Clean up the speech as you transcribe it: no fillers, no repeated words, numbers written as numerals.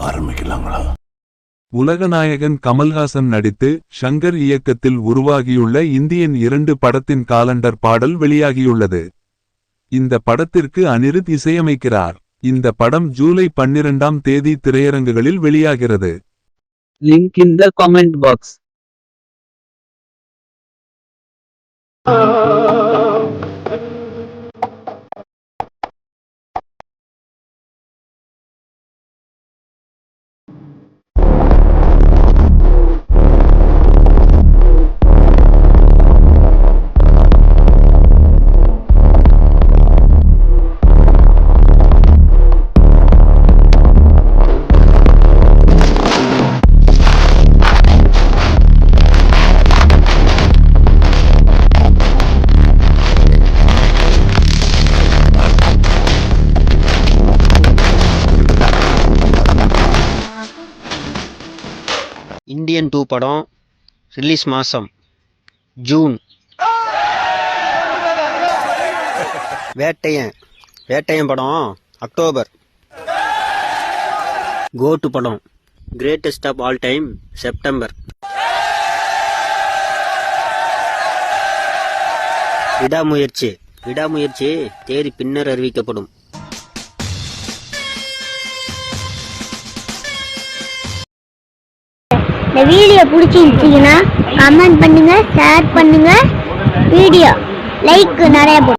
ஆரம்பிக்கலாங்களா? உலகநாயகன் கமல்ஹாசன் நடித்து ஷங்கர் இயக்கத்தில் உருவாகியுள்ள இந்தியன் 2 படத்தின் காலண்டர் பாடல் வெளியாகியுள்ளது. இந்த படத்திற்கு அனிருத் இசையமைக்கிறார். இந்த படம் ஜூலை 12ஆம் தேதி திரையரங்குகளில் வெளியாகிறது. Link in the comment box. Indian 2 படம் ரிலீஸ் மாதம் ஜூன். வேட்டையன் படம் அக்டோபர். கோட்டு படம் greatest of all time September. Vidaamuyarchi தேதி பின்னர் அறிவிக்கப்படும். இந்த வீடியோ பிடிச்சிருந்துச்சுன்னா கமெண்ட் பண்ணுங்க, ஷேர் பண்ணுங்க, வீடியோ லைக் நிறைய போடுங்க.